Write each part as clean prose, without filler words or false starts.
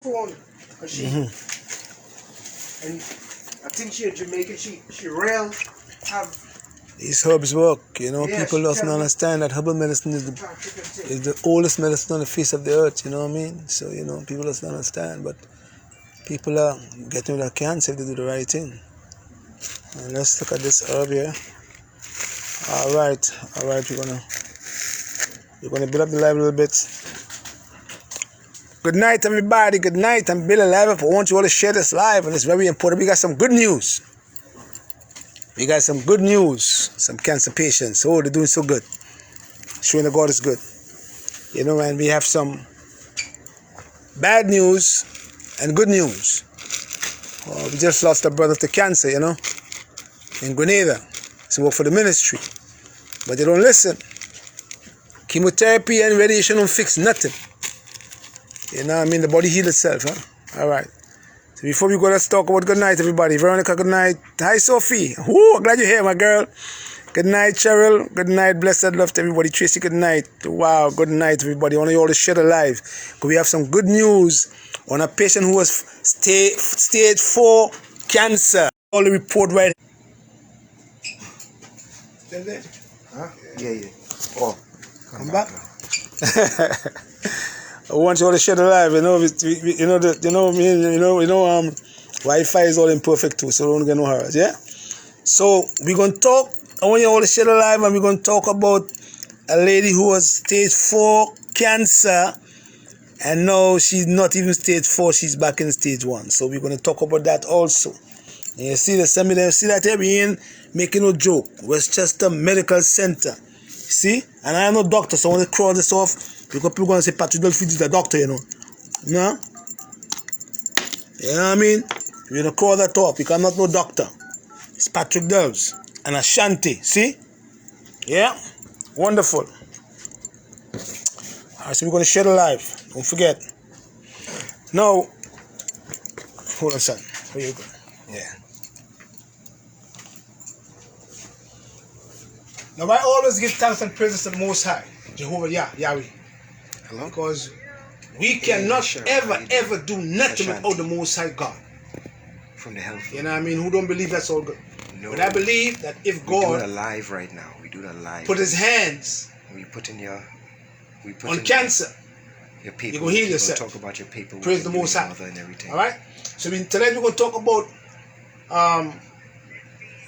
phone. And she and I think she a Jamaican. She real have these herbs work, you know. Yeah, people she doesn't tell me. understand that herbal medicine is the oldest medicine on the face of the earth, you know what I mean? So, you know, people doesn't understand, but people are getting rid of cancer if they do the right thing. And let's look at this herb here. Alright, we're gonna build up the live a little bit. Good night, everybody. Good night. I'm Billy Live. I want you all to share this live, and it's very important. We got some good news. Some cancer patients. Oh, they're doing so good. Showing that God is good. You know, and we have some bad news and good news. Oh, we just lost a brother to cancer, you know, in Grenada. So work for the ministry. But they don't listen. Chemotherapy and radiation don't fix nothing. You know what I mean? The body heals itself, huh? Alright. So before we go, let's talk about good night, everybody. Veronica, good night. Hi, Sophie. Woo, glad you're here, my girl. Good night, Cheryl. Good night. Blessed love to everybody. Tracy, good night. Wow, good night, everybody. I want you all to share the live. Because we have some good news on a patient who was stage 4 cancer. All the report right. Huh? Yeah. Oh, come back. I want you all to share the live. Wi-Fi is all imperfect too, so don't get no hurry. Yeah. So we're gonna talk. I want you all to share the live, and we're gonna talk about a lady who was stage 4 cancer, and now she's not even stage 4. She's back in stage 1. So we're gonna talk about that also. And you see that here we ain't making no joke. Westchester Medical Center. See? And I'm no doctor, so I want to cross this off because people are going to say Patrick Dolphin is the doctor, you know. No? You know what I mean? We're going to cross that off because I'm not no doctor. It's Patrick Delves and Ashanti. See? Yeah? Wonderful. Alright, so we're going to share the live. Don't forget. Now, hold on, son. Where you go? Yeah. Now, I always give thanks and praises to the Most High, Jehovah Yahweh. Hello? Because we cannot ever do nothing without the Most High God. From the health. You know what I mean? Who don't believe that's all good? No. But I believe that if God... We do it live right now. We do it live. Put his hands... We put in your... We put on in cancer. Your people. You're going to heal yourself. Talk about your people. Praise the Most High. And everything. Alright? So tonight we're going to talk about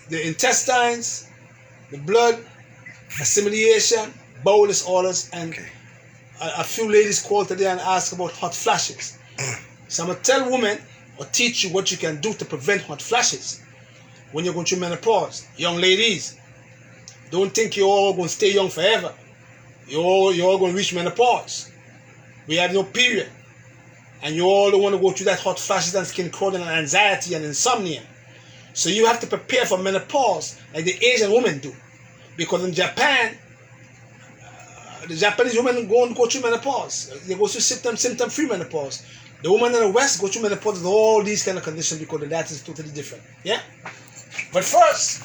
the intestines, the blood, assimilation, bowel disorders, and a few ladies called today and asked about hot flashes. So I'm going to tell women or teach you what you can do to prevent hot flashes when you're going through menopause. Young ladies, don't think you're all going to stay young forever. You're all going to reach menopause. We have no period. And you all don't want to go through that hot flashes and skin crawling and anxiety and insomnia. So you have to prepare for menopause like the Asian women do. Because in Japan, the Japanese women go through menopause. They go through symptom-free menopause. The women in the West go through menopause with all these kind of conditions because that is totally different. Yeah? But first,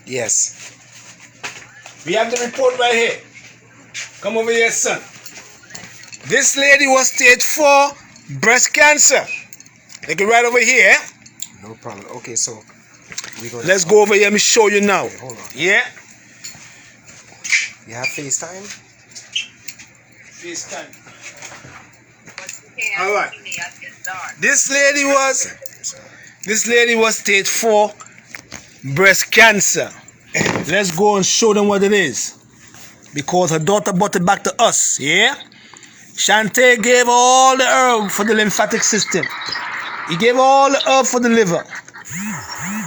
yes, we have the report right here. Come over here, son. This lady was stage 4 breast cancer. Take it right over here. No problem. Okay, so let's go over here. Let me show you now. Okay, hold on. Yeah? You have FaceTime? FaceTime. Alright. This lady was stage 4 breast cancer. Let's go and show them what it is. Because her daughter brought it back to us. Yeah? Shante gave all the herb for the lymphatic system. He gave all the herb for the liver.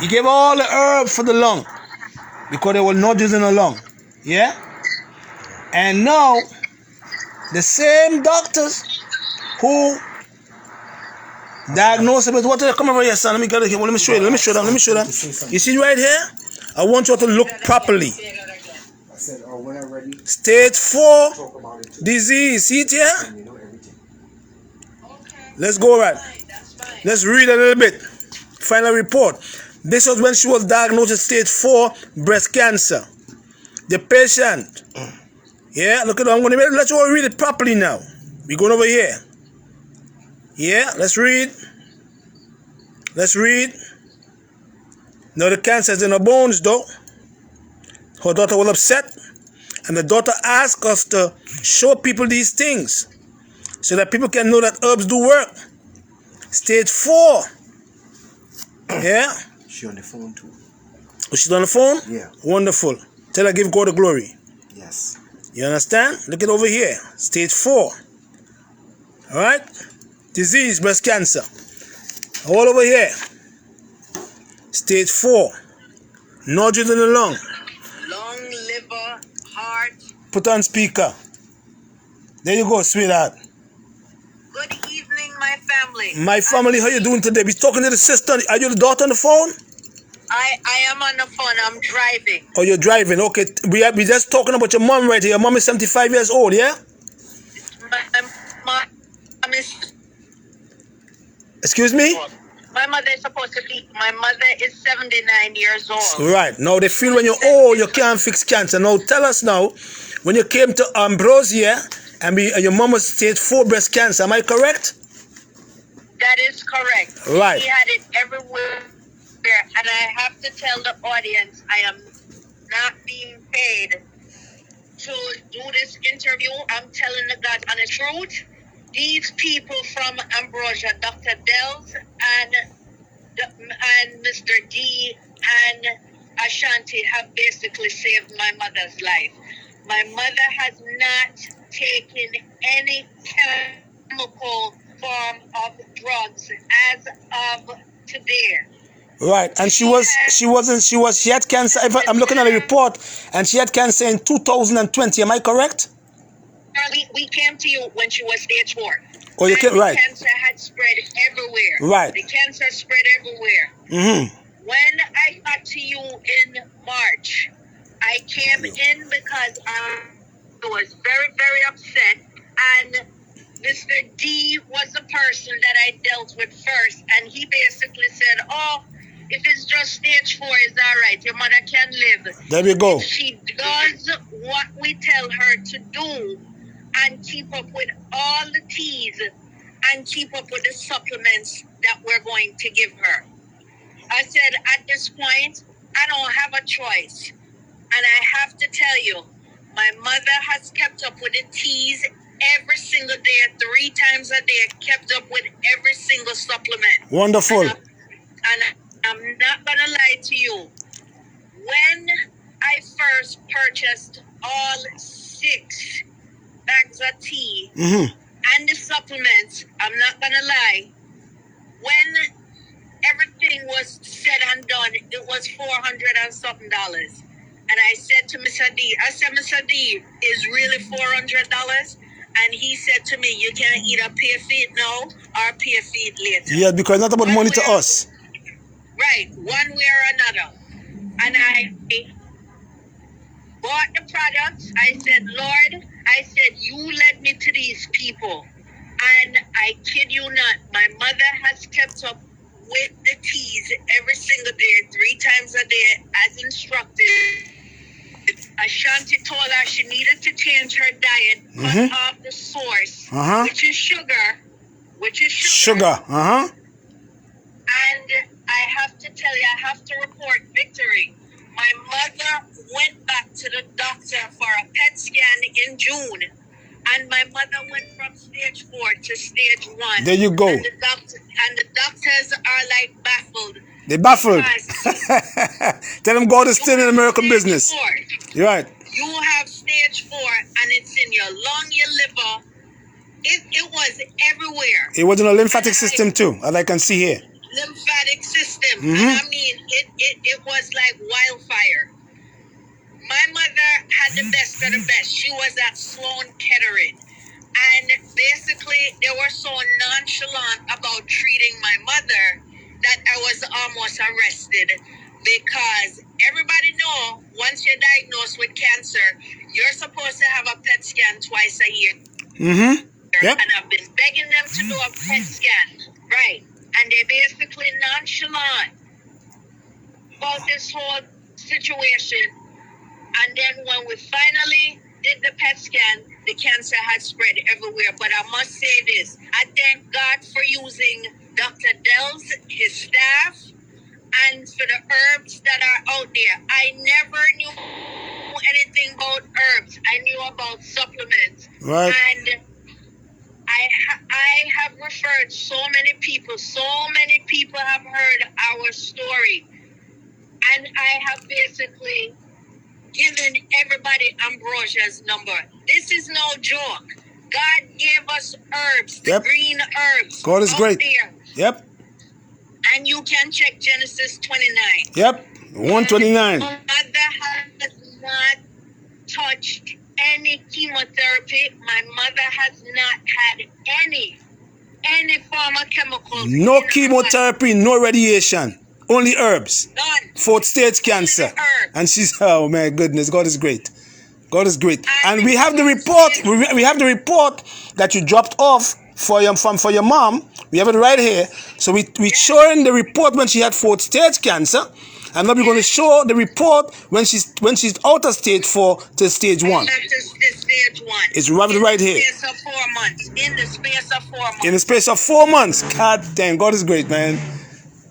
He gave all the herb for the lung. Because there were nodules in the lung. Yeah? And now, the same doctors who diagnosed it with what? Come over here, son. Let me get it here. Let me show you. Let me show them. You see right here? I want you to look properly. Stage 4 disease. See it here? Let's go right. Let's read a little bit. Final report. This was when she was diagnosed with stage 4 breast cancer. The patient. Yeah, look at it. I'm going to let you all read it properly now. We're going over here. Yeah, let's read. Let's read. Now the cancer is in her bones though. Her daughter was upset. And the daughter asked us to show people these things so that people can know that herbs do work. Stage 4. Yeah? She on the phone too. Was she on the phone? Yeah. Wonderful. Tell her give God the glory. Yes. You understand? Look it over here. Stage 4. Alright? Disease, breast cancer. All over here. Stage 4. Nodules in the lung. Lung, liver, heart. Put on speaker. There you go, sweetheart. Good evening, my family. My family, how you doing today? We talking to the sister. Are you the daughter on the phone? I am on the phone. I'm driving. Oh, you're driving. Okay. We just talking about your mom right here. Your mom is 75 years old, yeah? My mom is... Excuse me? My mother is supposed to be... My mother is 79 years old. Right. Now, they feel when you're old, you can't fix cancer. Now, tell us now, when you came to Ambrosia, and your mom was stage 4 breast cancer, am I correct? That is correct. Right. She had it everywhere. And I have to tell the audience, I am not being paid to do this interview. I'm telling the God honest truth. These people from Ambrosia, Dr. Dells and Mr. D and Ashanti have basically saved my mother's life. My mother has not taken any chemical form of drugs as of today. Right, and she had cancer. I'm looking at a report, and she had cancer in 2020. Am I correct? We came to you when she was stage 4. Oh, you came, right. The cancer had spread everywhere. Right. The cancer spread everywhere. Mm-hmm. When I got to you in March, I came in because I was very, very upset, and Mr. D was the person that I dealt with first, and he basically said, oh, if it's just stage 4, it's all right. Your mother can live. There we go. If she does what we tell her to do and keep up with all the T's and keep up with the supplements that we're going to give her. I said, at this point, I don't have a choice. And I have to tell you, my mother has kept up with the T's every single day, 3 times a day, kept up with every single supplement. Wonderful. And I'm not going to lie to you. When I first purchased all 6 bags of tea and the supplements, I'm not going to lie, when everything was said and done, it was $400 and something. And I said to Mr. D, Mr. D, is really $400? And he said to me, you can't either pay for it now or pay for it later. Yeah, because it's not about money to us. Right, one way or another. And I bought the products. I said, Lord, you led me to these people. And I kid you not, my mother has kept up with the teas every single day, 3 times a day, as instructed. Ashanti told her she needed to change her diet, cut off the source, which is sugar. Sugar. And I have to tell you, I have to report victory. My mother went back to the doctor for a PET scan in June. And my mother went from stage 4 to stage 1. There you go. And the doctors are like baffled. They're baffled. Tell them God is still in American business. 4. You're right. You have stage 4 and it's in your lung, your liver. It was everywhere. It was in a lymphatic system too, as I can see here. Lymphatic system. And I mean, it was like wildfire. My mother had the best of the best. She was at Sloan Kettering. And basically, they were so nonchalant about treating my mother that I was almost arrested. Because everybody know, once you're diagnosed with cancer, you're supposed to have a PET scan twice a year. Yep. And I've been begging them to do a PET scan. Right. And they basically nonchalant about this whole situation. And then when we finally did the PET scan, the cancer had spread everywhere. But I must say this, I thank God for you using Dr. Dell's, his staff, and for the herbs that are out there. I never knew anything about herbs. I knew about supplements. Right. And I have referred so many people have heard our story. And I have basically given everybody Ambrosia's number. This is no joke. God gave us herbs, the green herbs. God is great. There. Yep. And you can check Genesis 29. Yep. 129. My mother has not touched any chemotherapy. My mother has not had any pharmaceutical. No chemotherapy, no radiation. Only herbs. None. 4th stage cancer. Only herbs. And she's, oh my goodness, God is great. God is great. And we have the report. We have the report that you dropped off for your mom. We have it right here. So we're showing the report when she had 4th stage cancer. And now we're going to show the report when she's out of stage 4 to stage 1. Stage 1. It's right here. In the space of 4 months. In the space of 4 months. In the space of 4 months. God damn, God is great, man.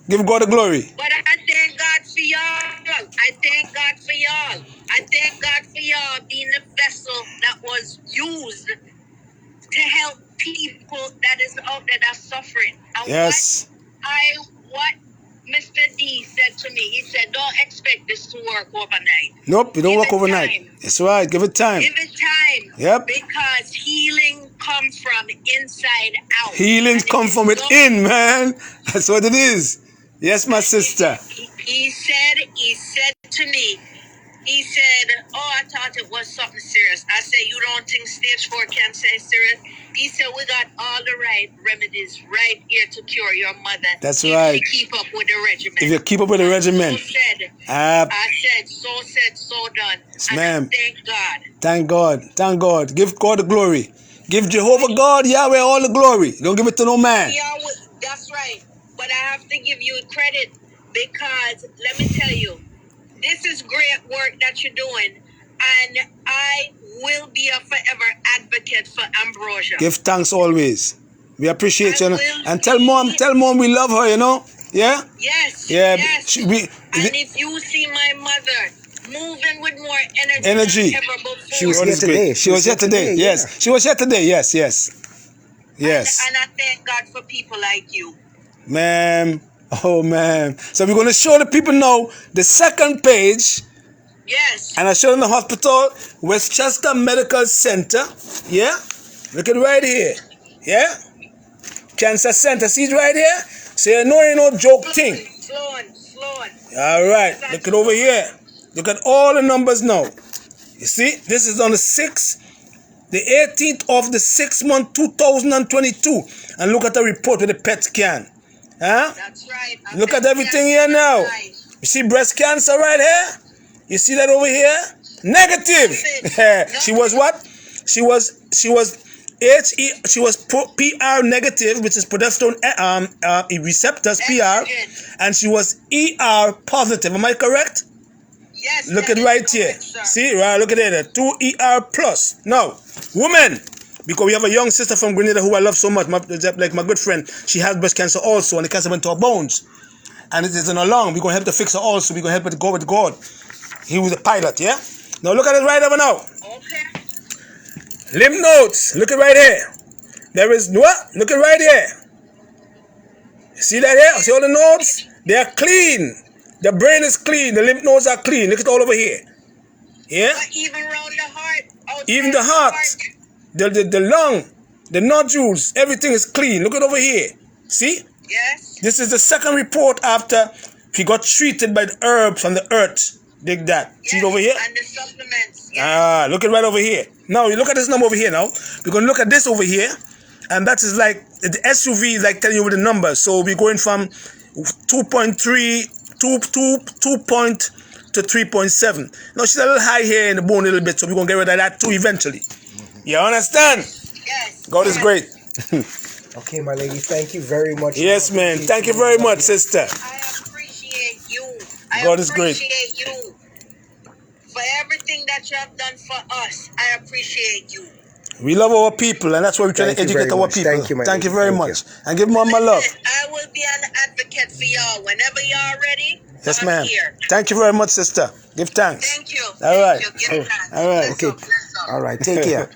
Give God the glory. But I thank God for y'all. I thank God for y'all. I thank God for y'all being the vessel that was used to help people that is out there that's suffering. And Yes. what Mr. D said to me, he said, don't expect this to work overnight. Nope, you don't Give work it overnight. time. That's right. Give it time. Give it time. Yep. Because healing comes from inside out. Healing And come if from you don't- within, man. That's what it is. Yes, my sister. He said to me, he said, oh, I thought it was something serious. I said, you don't think stage 4 cancer is serious? He said, we got all the right remedies right here to cure your mother. That's if right. She keep up with the regimen. If you keep up with the regimen. I said, so done. Yes, and ma'am. thank God. Thank God. Thank God. Give God the glory. Give Jehovah God, Yahweh, all the glory. Don't give it to no man. Yahweh, that's right. But I have to give you credit because, let me tell you, this is great work that you're doing. And I will be a forever advocate for Ambrosia. Give thanks always. We appreciate you. I will And tell mom we love her, you know? Yeah? Yes. Yeah. Yes. And if you see my mother moving with more energy than ever before. She was here today. She was here today. Yes. She was here today. Yes. And I thank God for people like you. Ma'am. Oh, man. So we're going to show the people now the second page. Yes. And I showed them the hospital, Westchester Medical Center. Yeah? Look at it right here. Yeah? Cancer Center. See it right here? So you know ain't no joke thing. Slow on. All right. Look it over here. Look at all the numbers now. You see? This is on the 6th, the 18th of the 6th month, 2022. And look at the report with the PET scan. Huh? That's right. Look at everything here now. You see breast cancer right here? You see that over here? Negative. She was what? She was PR negative, which is progesterone receptors, PR, and she was ER positive. Am I correct? Yes. Look at right here. See, right? Look at it. 2 ER plus. Now, women, because we have a young sister from Grenada who I love so much, like my good friend. She has breast cancer also, and the cancer went to her bones. And it isn't long. We're going to help her fix her also. We're going to help her to go with God. He was a pilot, yeah? Now look at it right over now. Okay. Lymph nodes. Look at right here. There is what? Look at right here. See that here? See all the nodes? They are clean. The brain is clean. The lymph nodes are clean. Look at all over here. Yeah? But even around the heart. Even the heart. The lung. The nodules. Everything is clean. Look at over here. See? Yes. This is the second report after he got treated by the herbs from the earth. Dig that. Yes. See it over here? And the supplements. Yes. Look at right over here. Now, you look at this number over here now. We're going to look at this over here. And that is like, the SUV is like telling you with the numbers. So we're going from 2.3 to 3.7. Now, she's a little high here in the bone a little bit. So we're going to get rid of that too eventually. You understand? Yes. God is great. Okay, my lady. Thank you very much. Yes, man. Thank you very much, sister. I appreciate you. God is great. I appreciate you for everything that you have done for us. I appreciate you. We love our people, and that's why we're trying to Thank you educate very our much. people. Thank you, my Thank you lady. very Thank much. And give Mom my love. I will be an advocate for y'all whenever y'all ready. Yes, I'm ma'am. here. Thank you very much, sister. Give thanks. Thank you. All right. Give thanks. All right. Okay. Bless up. All right. Take care.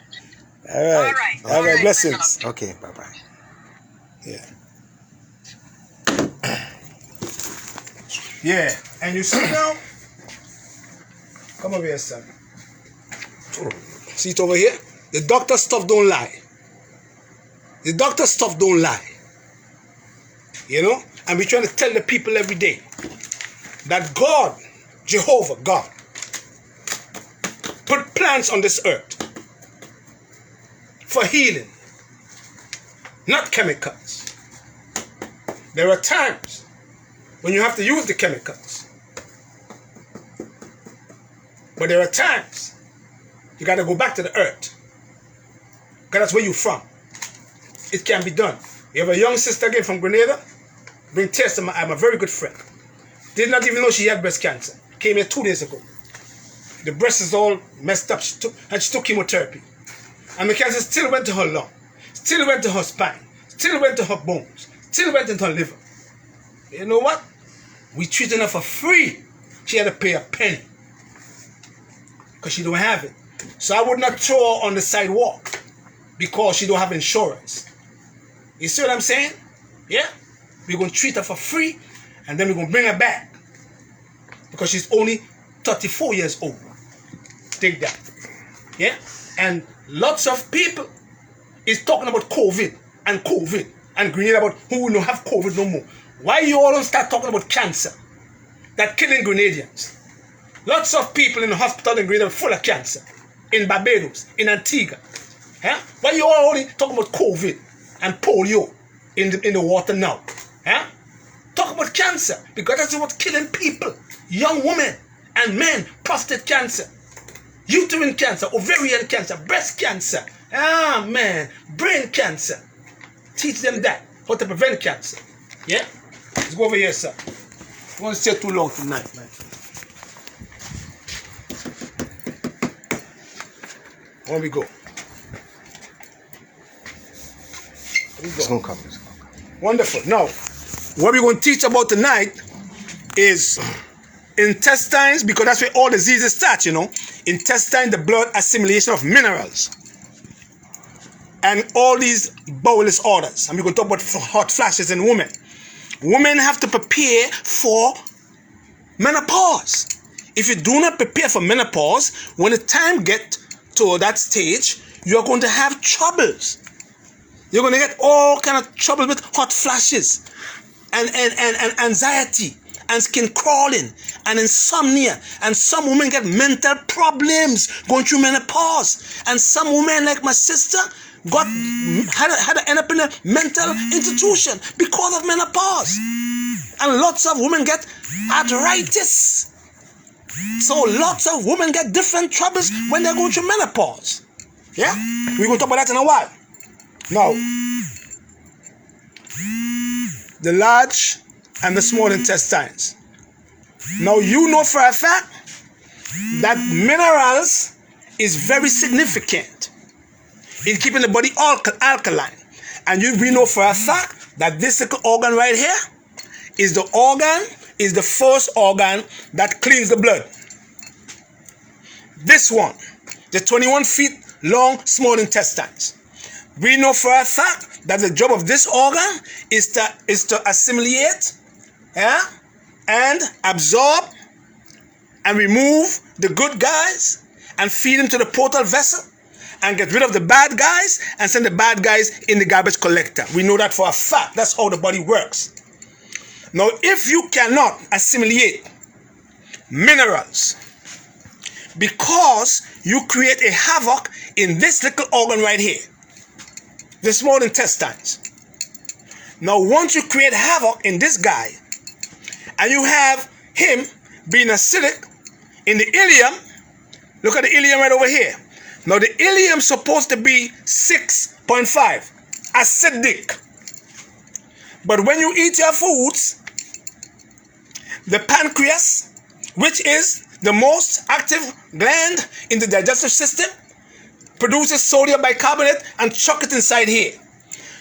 All right. All right. All right. Blessings. Okay. Bye-bye. Yeah. Yeah. And you see now? Come over here, son. See it over here? The doctor stuff don't lie. The doctor stuff don't lie. You know? And we're trying to tell the people every day that God, Jehovah, God, put plants on this earth for healing, not chemicals. There are times when you have to use the chemicals. But there are times you got to go back to the earth. Because that's where you're from. It can be done. You have a young sister again from Grenada. Bring tears to I'm a very good friend. Did not even know she had breast cancer. Came here 2 days ago. The breast is all messed up. She took chemotherapy. And the cancer still went to her lung. Still went to her spine. Still went to her bones. Still went into her liver. You know what? We treated her for free. She had to pay a penny. Because she don't have it. So I would not throw her on the sidewalk because she don't have insurance. You see what I'm saying? Yeah? We're going to treat her for free and then we're going to bring her back. Because she's only 34 years old. Take that. Yeah? And lots of people is talking about COVID and Grenada about who will not have COVID no more. Why you all don't start talking about cancer that killing Grenadians? Lots of people in the hospital in Grenada are full of cancer. In Barbados, in Antigua. Huh? Why you all only talking about COVID and polio in the water now? Huh? Talk about cancer because that's what's killing people. Young women and men, prostate cancer, uterine cancer, ovarian cancer, breast cancer. Ah man, brain cancer. Teach them that, how to prevent cancer. Yeah? Let's go over here, sir. I won't stay too long tonight, man. Where we go? It's gonna come. Wonderful. Now, what we're going to teach about tonight is intestines, because that's where all diseases start, you know. Intestine, the blood assimilation of minerals. And all these bowel disorders. And we're going to talk about hot flashes in women. Women have to prepare for menopause. If you do not prepare for menopause, when the time gets to that stage, you're going to have troubles. You're going to get all kind of trouble with hot flashes and anxiety and skin crawling and insomnia. And some women get mental problems going through menopause. And some women, like my sister, had to end up in a mental institution because of menopause. And lots of women get arthritis. So lots of women get different troubles when they're going through menopause. Yeah? We're going to talk about that in a while. Now, the large and the small intestines. Now, you know for a fact that minerals is very significant in keeping the body alkaline. And we know for a fact that this little organ right here is the first organ that cleans the blood. This one, the 21 feet long small intestines. We know for a fact that the job of this organ is to assimilate, and absorb and remove the good guys and feed them to the portal vessel and get rid of the bad guys and send the bad guys in the garbage collector. We know that for a fact. That's how the body works. Now, if you cannot assimilate minerals because you create a havoc in this little organ right here, the small intestines. Now, once you create havoc in this guy, and you have him being acidic in the ileum, look at the ileum right over here. Now, the ileum is supposed to be 6.5, acidic. But when you eat your foods, the pancreas, which is the most active gland in the digestive system, produces sodium bicarbonate and chuck it inside here.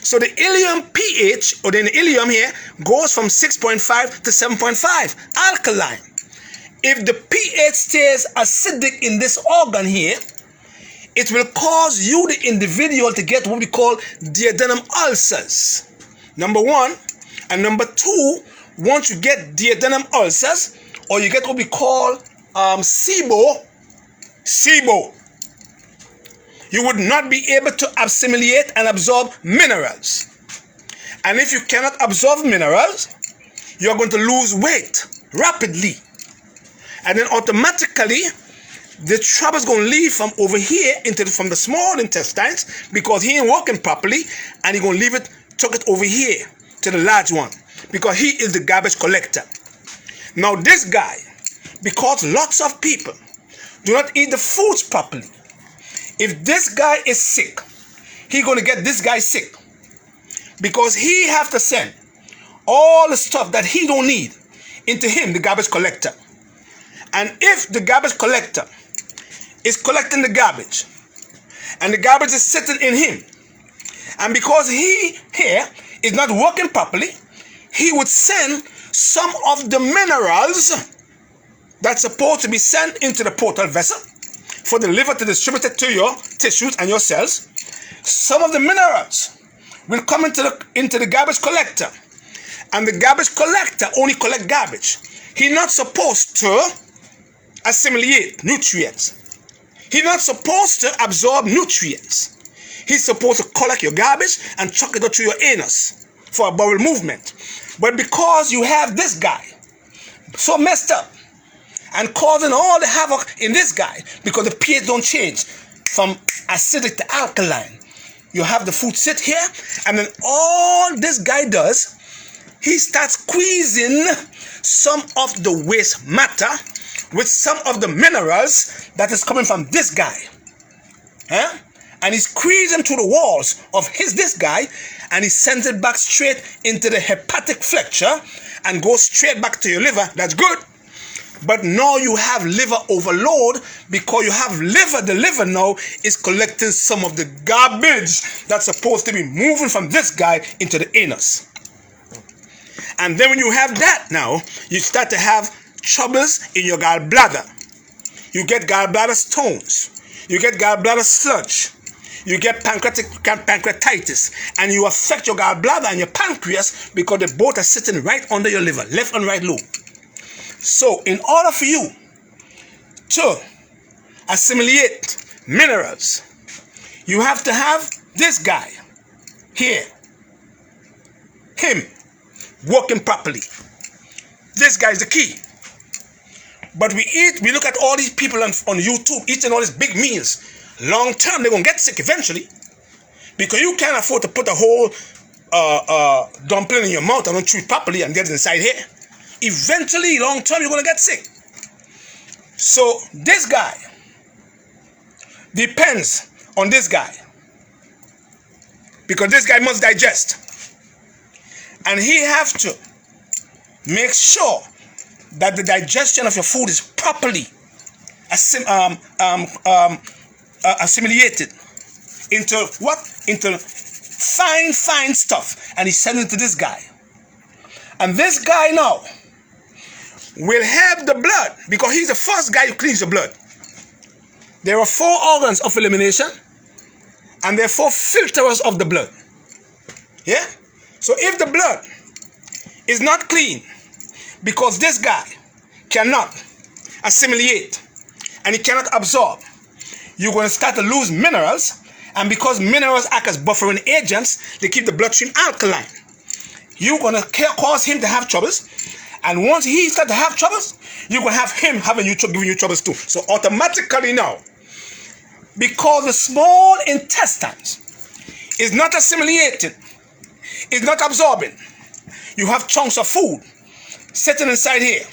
So the ileum pH, or the ileum here, goes from 6.5 to 7.5, alkaline. If the pH stays acidic in this organ here, it will cause you, the individual, to get what we call duodenum ulcers. Number one. And number two, once you get duodenum ulcers, or you get what we call SIBO, you would not be able to assimilate and absorb minerals. And if you cannot absorb minerals, you're going to lose weight rapidly. And then automatically, the trouble is going to leave from over here from the small intestines, because he ain't working properly, and he's going to leave it, tuck it over here to the large one, because he is the garbage collector. Now this guy, because lots of people do not eat the foods properly, if this guy is sick, he's going to get this guy sick, because he have to send all the stuff that he don't need into him, the garbage collector. And if the garbage collector is collecting the garbage, and the garbage is sitting in him, and because he here is not working properly, he would send some of the minerals that's supposed to be sent into the portal vessel for the liver to distribute it to your tissues and your cells. Some of the minerals will come into the garbage collector, and the garbage collector only collect garbage. He's not supposed to assimilate nutrients. He's not supposed to absorb nutrients. He's supposed to collect your garbage and chuck it through your anus for a bowel movement. But because you have this guy so messed up and causing all the havoc in this guy, because the pH don't change from acidic to alkaline, you have the food sit here, and then all this guy does, he starts squeezing some of the waste matter with some of the minerals that is coming from this guy. And he squeezes them through the walls of this guy, and he sends it back straight into the hepatic flexure and goes straight back to your liver. That's good. But now you have liver overload, because you have liver. The liver now is collecting some of the garbage that's supposed to be moving from this guy into the anus. And then when you have that now, you start to have troubles in your gallbladder. You get gallbladder stones. You get gallbladder sludge. You get pancreatitis. And you affect your gallbladder and your pancreas, because they both are sitting right under your liver, left and right lobe. So in order for you to assimilate minerals, you have to have this guy here, him, working properly. This guy is the key. But we look at all these people on YouTube eating all these big meals. Long term, they're going to get sick eventually, because you can't afford to put a whole dumpling in your mouth and don't chew it properly and get it inside here. Eventually, long term, you're going to get sick. So this guy depends on this guy, because this guy must digest, and he have to make sure that the digestion of your food is properly assimilated into what? Into fine stuff, and he sends it to this guy. And this guy now will help the blood, because he's the first guy who cleans the blood. There are 4 organs of elimination, and there are 4 filterers of the blood. Yeah? So if the blood is not clean, because this guy cannot assimilate and he cannot absorb, you're going to start to lose minerals, and because minerals act as buffering agents, they keep the bloodstream alkaline. You're going to cause him to have troubles, and once he starts to have troubles, you're going to have him giving you troubles too. So automatically now, because the small intestines is not assimilating, is not absorbing, you have chunks of food sitting inside here,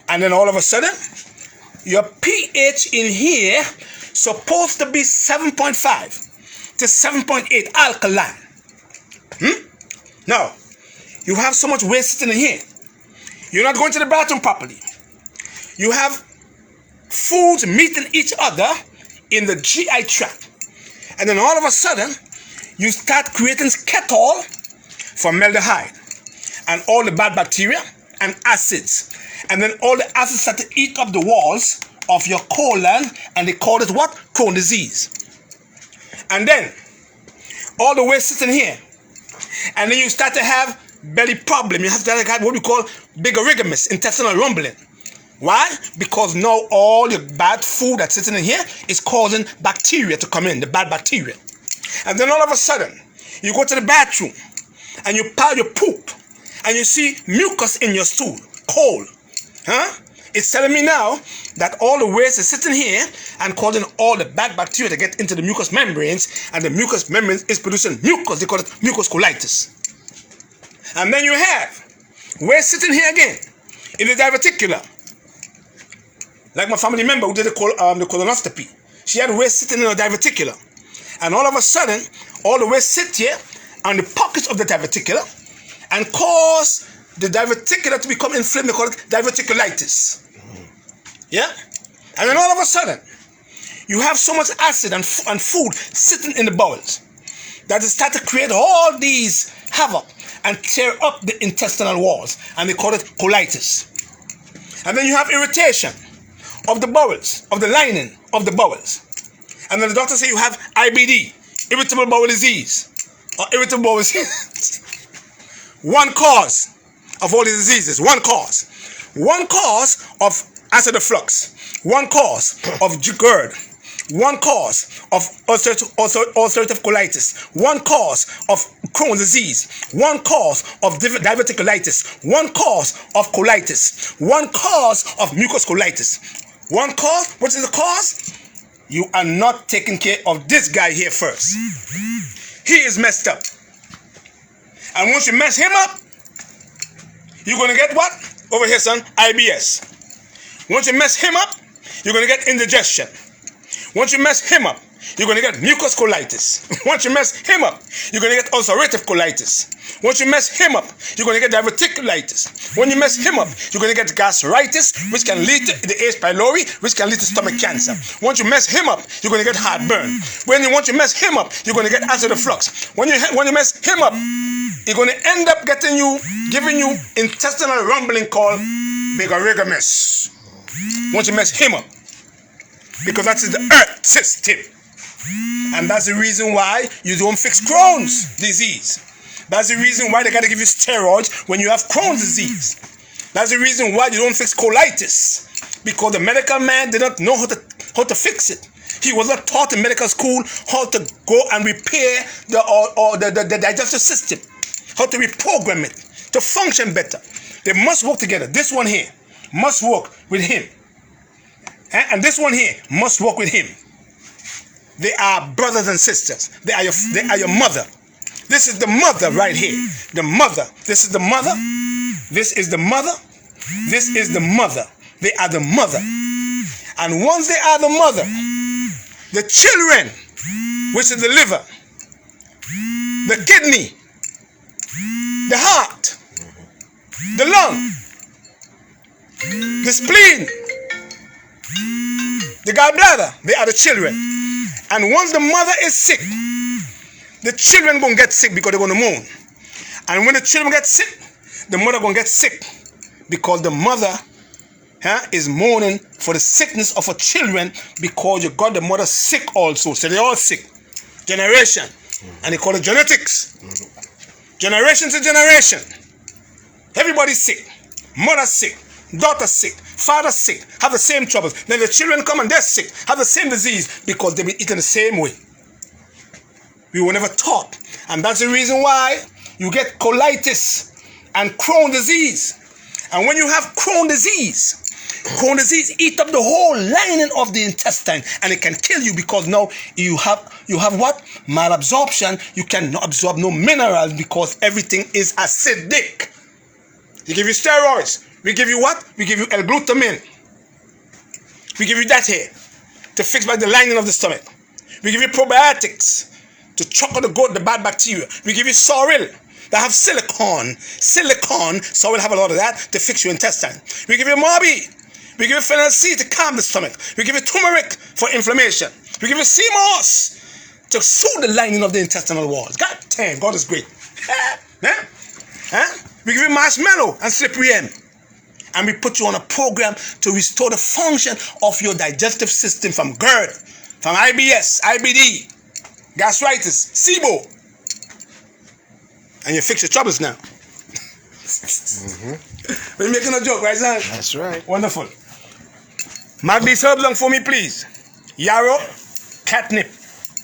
and then all of a sudden your pH in here supposed to be 7.5 to 7.8 alkaline. Now you have so much waste sitting in here. You're not going to the bathroom properly. You have foods meeting each other in the GI tract. And then all of a sudden, you start creating ketol, formaldehyde, and all the bad bacteria and acids. And then all the acids start to eat up the walls of your colon, and they call it what? Crohn's disease. And then all the way sitting here, and then you start to have belly problem. You have to have what we call bigorigamus, intestinal rumbling. Why? Because now all the bad food that's sitting in here is causing bacteria to come in, the bad bacteria. And then all of a sudden, you go to the bathroom and you pile your poop and you see mucus in your stool, cold. Huh? It's telling me now that all the waste is sitting here and causing all the bad bacteria to get into the mucous membranes, and the mucous membranes is producing mucus. They call it mucus colitis. And then you have waste sitting here again in the diverticular. Like my family member who did the colonoscopy. She had waste sitting in her diverticular. And all of a sudden, all the waste sit here on the pockets of the diverticular and cause the diverticular to become inflamed. They call it diverticulitis. Yeah? And then all of a sudden, you have so much acid and food sitting in the bowels that it starts to create all these havoc and tear up the intestinal walls. And they call it colitis. And then you have irritation of the bowels, of the lining of the bowels. And then the doctor say you have IBD, irritable bowel disease, or irritable bowel disease. One cause of all the diseases, one cause. One cause of acid reflux, one cause of GERD, one cause of ulcerative colitis, one cause of Crohn's disease, one cause of diverticulitis, one cause of colitis, one cause of mucus colitis. One cause, what is the cause? You are not taking care of this guy here first. He is messed up. And once you mess him up, you're going to get what? Over here, son, IBS. Once you mess him up, you're going to get indigestion. Once you mess him up, you're going to get mucus colitis. Once you mess him up, you're going to get ulcerative colitis. Once you mess him up, you're going to get diverticulitis. When you mess him up, you're going to get gastritis, which can lead to the H. pylori, which can lead to stomach cancer. Once you mess him up, you're going to get heartburn. Once you mess him up, you're going to get acid reflux. When you mess him up, you're going to end up giving you intestinal rumbling called bigorigamus. Once you mess him up, because that's the earth system. And that's the reason why you don't fix Crohn's disease. That's the reason why they got to give you steroids when you have Crohn's disease. That's the reason why you don't fix colitis. Because the medical man did not know how to fix it. He was not taught in medical school how to go and repair the digestive system. How to reprogram it to function better. They must work together. This one here must work with him. And this one here must work with him. They are brothers and sisters. They are your mother. This is the mother right here. The mother. This is the mother. This is the mother. This is the mother. They are the mother. And once they are the mother, the children, which is the liver, the kidney, the heart, the lung, the spleen, the gallbladder, they are the children. And once the mother is sick, the children gonna get sick because they're gonna moan. And when the children get sick, the mother gonna get sick because the mother is mourning for the sickness of her children, because you got the mother sick also. So they're all sick. Generation. And they call it genetics. Generation to generation. Everybody's sick. Mother sick. Daughter sick. Father sick. Have the same troubles. Then the children come and they're sick. Have the same disease because they've been eaten the same way. We were never taught. And that's the reason why you get colitis and Crohn's disease. And when you have Crohn's disease eat up the whole lining of the intestine, and it can kill you because now you have what? Malabsorption. You cannot absorb no minerals because everything is acidic. They give you steroids. We give you what? We give you L-glutamine. We give you that here to fix by the lining of the stomach. We give you probiotics to choke out the bad bacteria. We give you sorrel that have silicone. So we'll have a lot of that to fix your intestine. We give you Morbi. We give you phenol C to calm the stomach. We give you turmeric for inflammation. We give you sea moss to soothe the lining of the intestinal walls. God damn, God is great. We give you marshmallow and slippery end. And we put you on a program to restore the function of your digestive system from GERD, from IBS, IBD, gastritis, SIBO. And you fix your troubles now. We're making a joke, right, son? That's right. Wonderful. Mark these herbs down for me, please. Yarrow, catnip,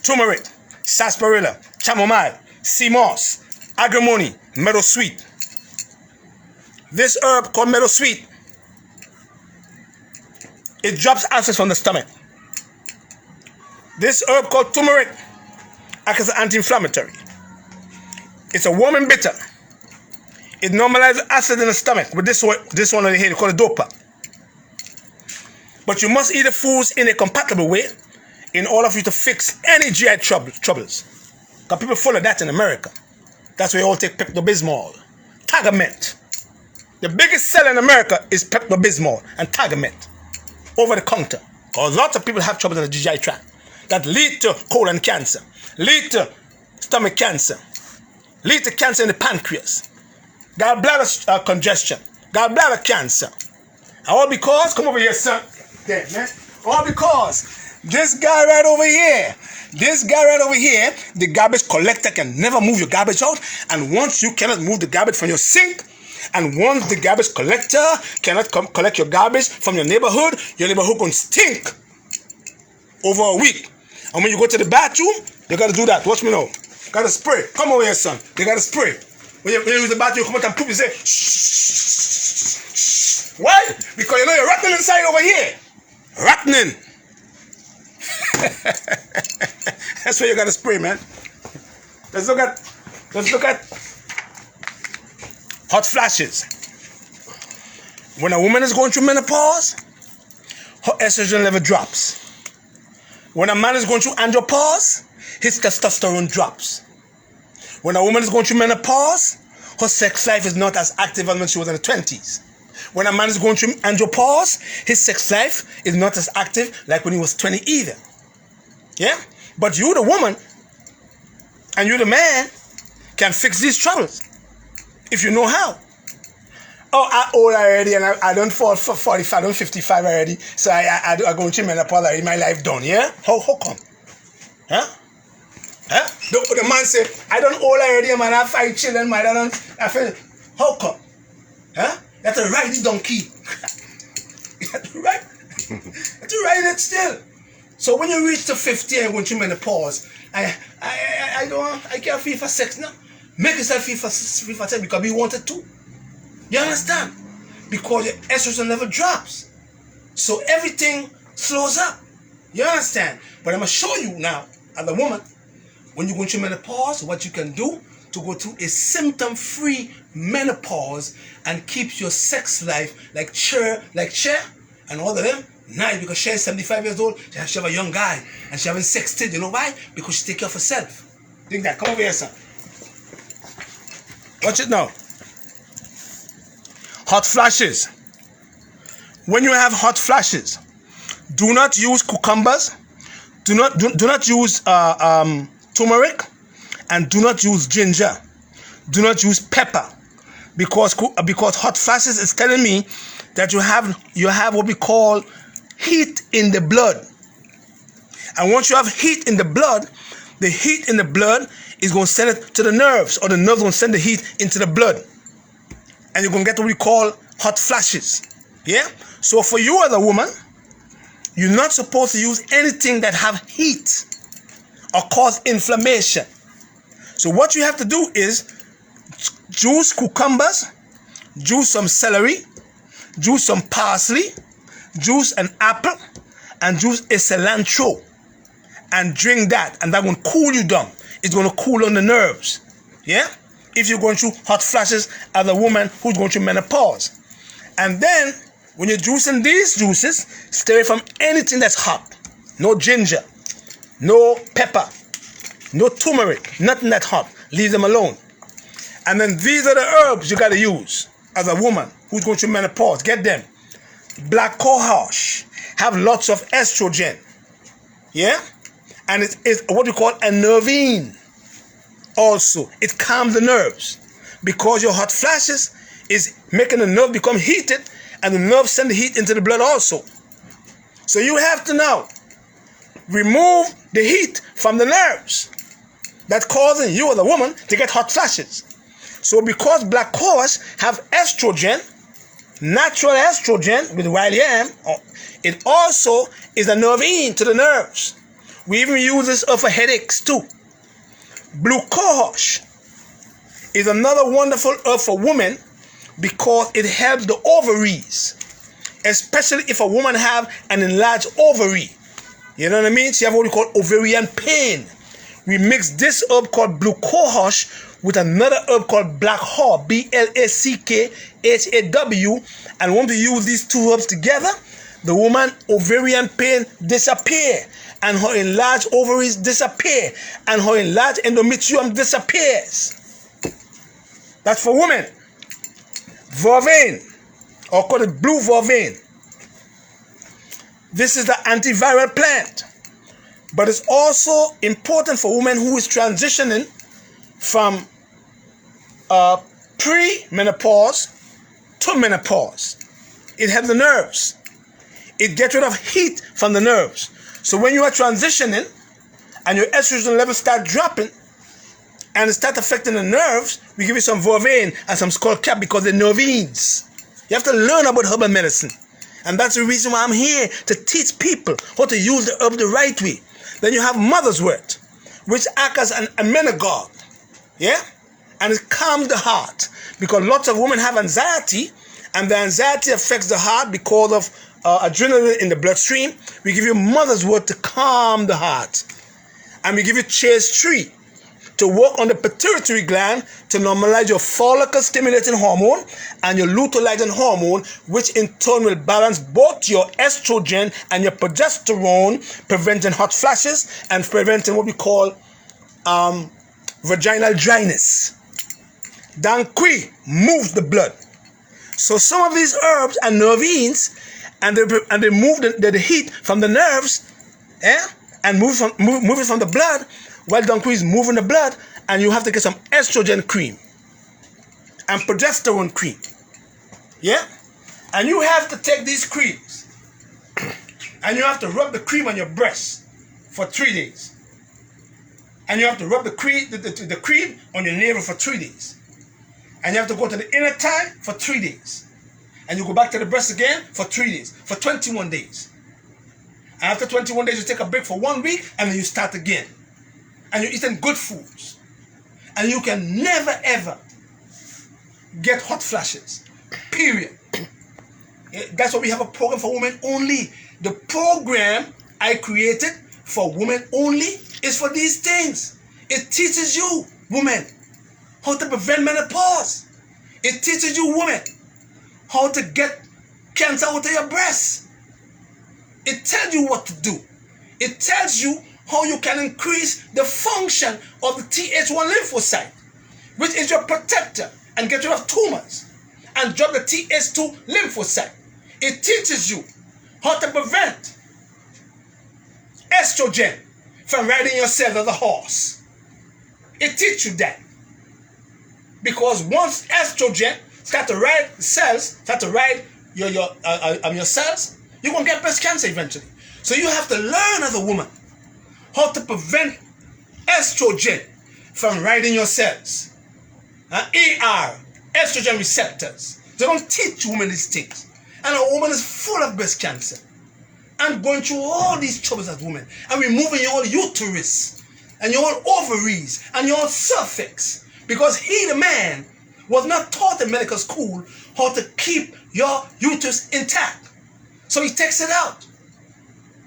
turmeric, sarsaparilla, chamomile, sea moss, agrimony, meadowsweet. This herb called meadowsweet, it drops acids from the stomach. This herb called turmeric acts as an anti-inflammatory. It's a warm and bitter. It normalizes acid in the stomach with this one over here, called a dopa. But you must eat the foods in a compatible way in order for you to fix any GI troubles. Because people follow that in America. That's why you all take Pepto-Bismol, Tagamet. The biggest seller in America is Pepto-Bismol and Tagamet, over the counter. Because lots of people have trouble in the GI tract that lead to colon cancer, lead to stomach cancer, lead to cancer in the pancreas, gallbladder congestion, gallbladder cancer. All because, come over here, son. There, man. All because this guy right over here, the garbage collector can never move your garbage out. And once you cannot move the garbage from your sink, and once the garbage collector cannot come collect your garbage from your neighborhood gonna stink over a week. And when you go to the bathroom, you gotta do that. Watch me now. Gotta spray. Come over here, son. You gotta spray. When you use the bathroom, you come out and poop, you say, shh. Why? Because you know you're rotting inside over here. Rotting. That's why you gotta spray, man. Let's look at hot flashes. When a woman is going through menopause, her estrogen level drops. When a man is going through andropause, his testosterone drops. When a woman is going through menopause, her sex life is not as active as when she was in the 20s. When a man is going through andropause, his sex life is not as active like when he was 20 either. Yeah? But you, the woman, and you, the man, can fix these troubles if you know how. Oh, I'm old already and I don't fall for 45, I'm 55 already, so I go through menopause already, my life done, yeah? How come? Huh? The man say, I don't old already, man, I have 5 children, man, I feel, how come? Huh? You have to ride this donkey. You have to ride it still. So when you reach to 50 and go through menopause, I can't feel for sex now. Make yourself feel for sex because we wanted to. You understand? Because your estrogen level drops. So everything slows up. You understand? But I'm going to show you now, as a woman, when you go through menopause, what you can do to go through a symptom-free menopause and keep your sex life like Cher, and all of them. Nice, because Cher is 75 years old, she have a young guy, and she haven't sexted. You know why? Because she take care of herself. Think that. Come over here, son. Watch it now. Hot flashes. When you have hot flashes, do not use cucumbers. Do not use turmeric, and do not use ginger. Do not use pepper, because hot flashes is telling me that you have what we call heat in the blood. And once you have heat in the blood, the heat in the blood is going to send it to the nerves, or the nerves going to send the heat into the blood. And you're going to get what we call hot flashes. Yeah? So for you as a woman, you're not supposed to use anything that have heat or cause inflammation. So what you have to do is juice cucumbers, juice some celery, juice some parsley, juice an apple, and juice a cilantro, and drink that, and that will cool you down. It's going to cool on the nerves. Yeah? If you're going through hot flashes as a woman who's going through menopause. And then, when you're juicing these juices, stay away from anything that's hot. No ginger, no pepper, no turmeric, nothing that's hot. Leave them alone. And then these are the herbs you got to use as a woman who's going through menopause. Get them. Black cohosh have lots of estrogen. Yeah? And it is what we call a nervine. Also, it calms the nerves because your hot flashes is making the nerve become heated, and the nerve send the heat into the blood also. So you have to now remove the heat from the nerves that causing you as a woman to get hot flashes. So because black cohosh have estrogen, natural estrogen with wild yam, it also is a nervine to the nerves. We even use this for headaches too. Blue cohosh is another wonderful herb for women because it helps the ovaries, especially if a woman have an enlarged ovary. You know what I mean? She have what we call ovarian pain. We mix this herb called blue cohosh with another herb called black haw, BLACKHAW, and when we use these two herbs together, the woman ovarian pain disappear, and her enlarged ovaries disappear, and her enlarged endometrium disappears. That's for women. Vervain, or call it blue vervain. This is the antiviral plant, but it's also important for women who is transitioning from pre-menopause to menopause. It helps the nerves. It gets rid of heat from the nerves. So when you are transitioning and your estrogen levels start dropping and it start affecting the nerves, we give you some vervain and some skull cap because they're nervines. You have to learn about herbal medicine. And that's the reason why I'm here, to teach people how to use the herb the right way. Then you have mother's wort, which acts as an emmenagogue. Yeah? And it calms the heart because lots of women have anxiety, and the anxiety affects the heart because of adrenaline in the bloodstream. We give you mother's wort to calm the heart. And we give you chaste tree to work on the pituitary gland to normalize your follicle stimulating hormone and your luteinizing hormone, which in turn will balance both your estrogen and your progesterone, preventing hot flashes and preventing what we call vaginal dryness. Danqui moves the blood. So some of these herbs are nervines, and they move the heat from the nerves, and move it from the blood, while Danqui is moving the blood, and you have to get some estrogen cream and progesterone cream. Yeah? And you have to take these creams and you have to rub the cream on your breast for 3 days. And you have to rub the cream on your navel for 3 days. And you have to go to the inner thigh for 3 days. And you go back to the breast again for 3 days, for 21 days. And after 21 days, you take a break for 1 week, and then you start again. And you're eating good foods. And you can never ever get hot flashes. Period. That's why we have a program for women only. The program I created for women only is for these things. It teaches you, women, how to prevent menopause. It teaches you, women, how to get cancer out of your breasts. It tells you what to do. It tells you how you can increase the function of the Th1 lymphocyte, which is your protector, and get rid of tumors, and drop the Th2 lymphocyte. It teaches you how to prevent estrogen from riding your cells as a horse. It teaches you that. Because once estrogen start to ride cells, start to ride your cells, you're going to get breast cancer eventually. So you have to learn as a woman how to prevent estrogen from riding your cells. ER, estrogen receptors. They don't teach women these things. And a woman is full of breast cancer and going through all these troubles as women, and removing your uterus and your ovaries and your cervix, because he, the man, was not taught in medical school how to keep your uterus intact. So he takes it out.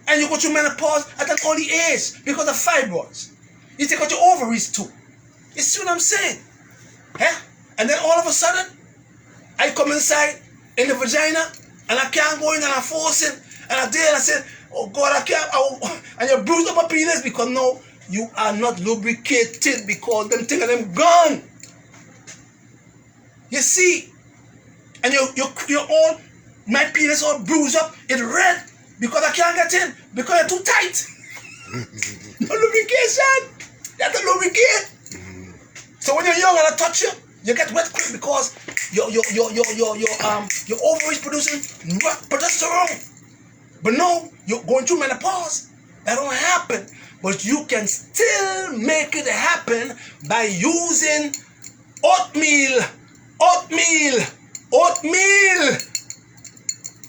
And you go through menopause at an early age because of fibroids. You take out your ovaries too. You see what I'm saying? And then all of a sudden, I come inside in the vagina and I can't go in, and I force it. And I did, and I said, oh God, I can't. And you bruise up my penis because no, you are not lubricated, because them things are them gone. You see? And you're all, my penis all bruised up, it's red, because I can't get in, because you're too tight. lubrication. You have to lubricate. So when you're young and I touch you, you get wet quick because your ovaries producing progesterone. But no, you're going through menopause. That don't happen. But you can still make it happen by using oatmeal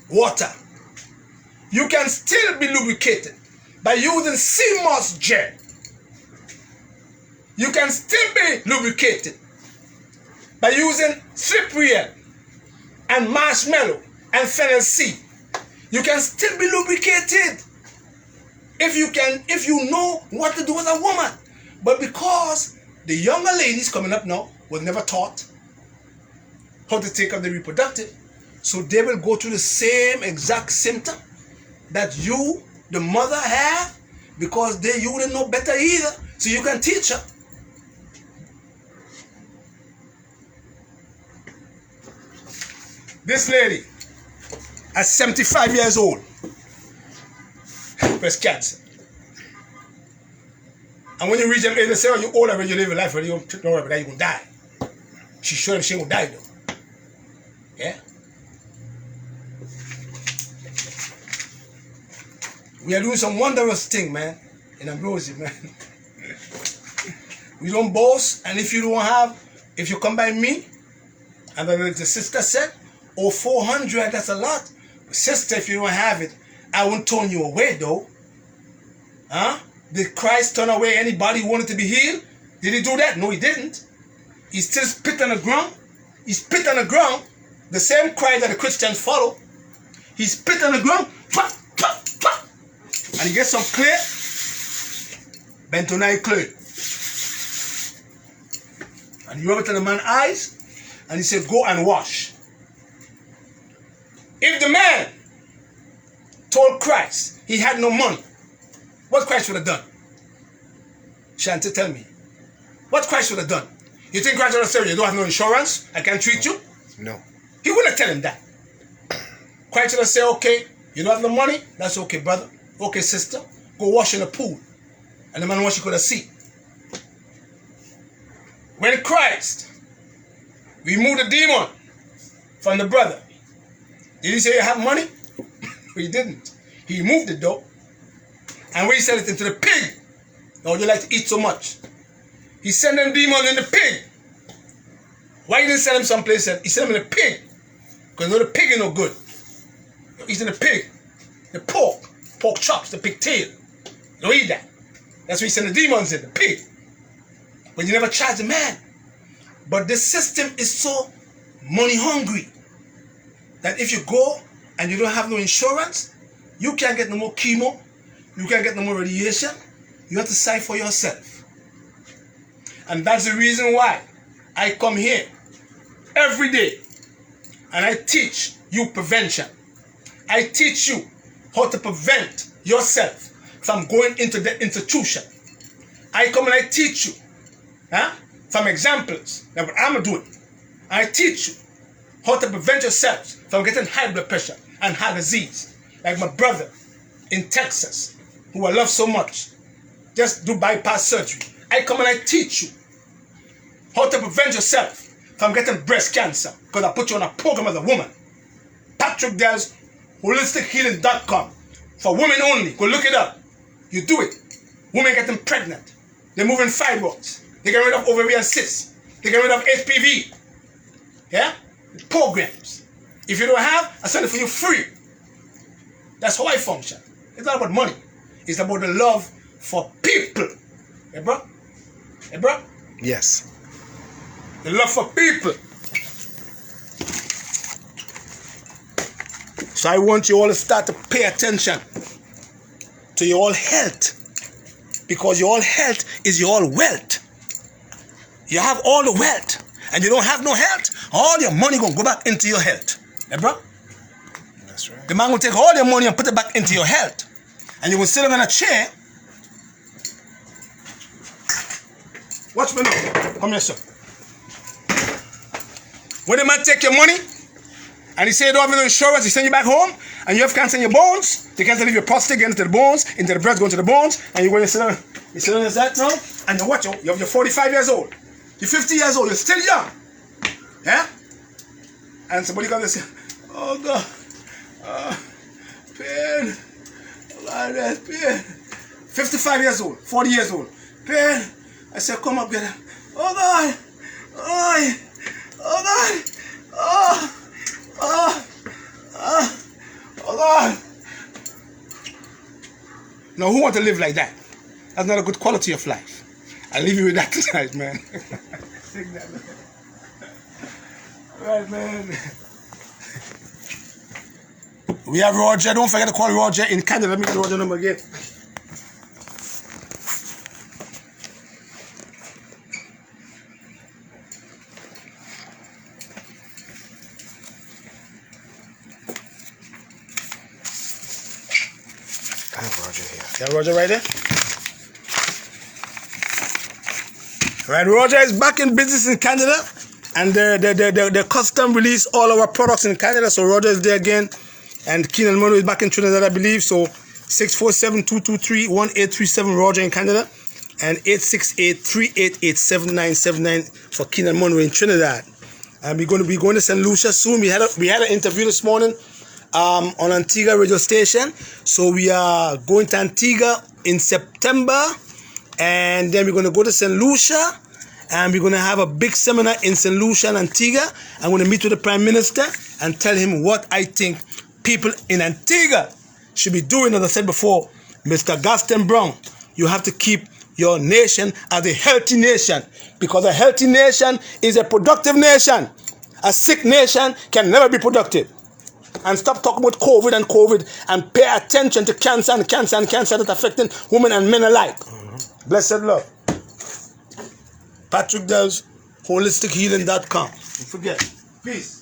water. You can still be lubricated by using sea moss gel. You can still be lubricated by using slippery and marshmallow and fennel seed. You can still be lubricated if you know what to do with a woman. But because the younger ladies coming up now was never taught how to take up the reproductive, so they will go through the same exact symptom that you, the mother, have, because you didn't know better either. So you can teach her. This lady, at 75 years old, breast cancer. And when you reach them age, they say, oh, you're old already, you live your life already, don't worry about that, you're going to die. She's sure she ain't going to die though. Yeah? We are doing some wondrous thing, man, in Ambrosia, man. We don't boast, and if you come by me, and then the sister said, oh, 400, that's a lot. But sister, if you don't have it, I won't turn you away, though. Huh? Did Christ turn away anybody who wanted to be healed? Did he do that? No, he didn't. He still spit on the ground. He spit on the ground. The same Christ that the Christians follow. He spit on the ground. And he gets some clay. Bentonite clay. And he rub it in the man's eyes. And he said, go and wash. If the man told Christ he had no money, what Christ would have done? Shanti, tell me. What Christ would have done? You think Christ would have said, you don't have no insurance? I can't treat you? No. He wouldn't tell him that. Christ would have said, okay, you don't have no money? That's okay, brother. Okay, sister. Go wash in the pool. And the man wash, you could have seen. When Christ removed the demon from the brother, did he say you have money? He didn't. He removed it though. And when he sent it into the pig, now you like to eat so much. He sent them demons in the pig. Why he didn't send him someplace else? He sent them in the pig. Because you know the pig is no good. You're eating the pig. The pork chops, the pig tail. You don't eat that. That's why he sent the demons in, the pig. But you never charge the man. But the system is so money hungry that if you go and you don't have no insurance, you can't get no more chemo, you can't get no more radiation, you have to decide for yourself. And that's the reason why I come here every day and I teach you prevention. I teach you how to prevent yourself from going into the institution. I come and I teach you from examples that what I'm doing. I teach you how to prevent yourself from getting high blood pressure and heart disease. Like my brother in Texas, who I love so much, just do bypass surgery. I come and I teach you how to prevent yourself from getting breast cancer, because I put you on a program as a woman. Patrick Dell's holistichealing.com for women only. Go look it up. You do it. Women getting pregnant. They're moving fibroids. They get rid of ovarian cysts. They get rid of HPV. Yeah? Programs. If you don't have, I send it for you free. That's how I function. It's not about money. It's about the love for people. Hey, bro? Hey, bro? Yes. The love for people. So I want you all to start to pay attention to your health. Because your health is your wealth. You have all the wealth and you don't have no health, all your money gonna go back into your health. Yeah, bro? That's right. The man will take all your money and put it back into your health. And you will sit on a chair. Watch me now. Come here, sir. When the man take your money and he say you don't have no insurance, he send you back home, and you have cancer in your bones, the cancer leave your prostate, get into the bones, into the breast, go into the bones, and you go and sit on that now, and you watch, you're 45 years old, you're 50 years old, you're still young. Yeah? And somebody comes and says, oh God, pain, Lord, that's pain. 55 years old, 40 years old, pain. I said, come up, get it. Oh God, oh God, oh God. Now, who wants to live like that? That's not a good quality of life. I'll leave you with that tonight, man. Sing that, man. All right, man. We have Roger. Don't forget to call Roger in Canada. Let me get Roger number again. I have Roger here. You have Roger right there? Right, Roger is back in business in Canada, and they custom release all our products in Canada. So Roger is there again, and Keenan Monroe is back in Trinidad, I believe. So 647-223-1837 Roger in Canada, and 868-388-7979 for Keenan Monroe in Trinidad. And we're going to St. Lucia soon. We had an interview this morning on Antigua radio station. So we are going to Antigua in September, and then we're going to go to St. Lucia, and we're going to have a big seminar in St. Lucia and Antigua. I'm going to meet with the Prime Minister and tell him what I think people in Antigua should be doing. As I said before, Mr. Gaston Brown, you have to keep your nation as a healthy nation, because a healthy nation is a productive nation. A sick nation can never be productive. And stop talking about COVID and pay attention to cancer that's affecting women and men alike. Blessed love. Patrick does holistichealing.com. Don't forget. Peace.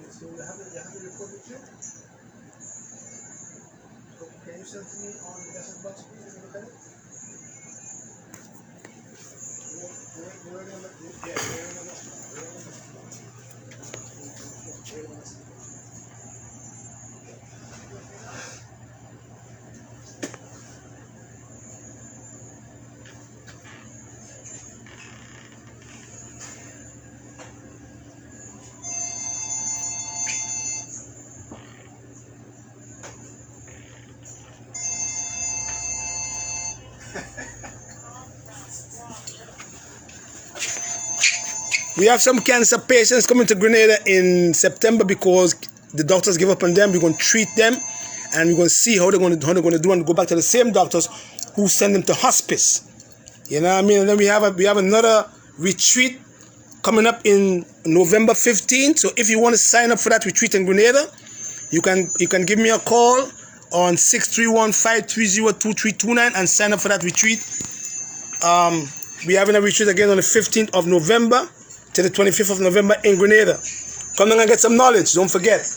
So you have a report with you? So can you send to me on the message box, please? Let me look at it. We have some cancer patients coming to Grenada in September because the doctors give up on them. We're going to treat them, and we're going to see how they're going to do, and go back to the same doctors who send them to hospice. You know what I mean? And then we have another retreat coming up in November 15th. So if you want to sign up for that retreat in Grenada, you can give me a call on 631-530-2329 and sign up for that retreat. We're having a retreat again on the 15th of November to the 25th of November in Grenada. Come down and get some knowledge, don't forget.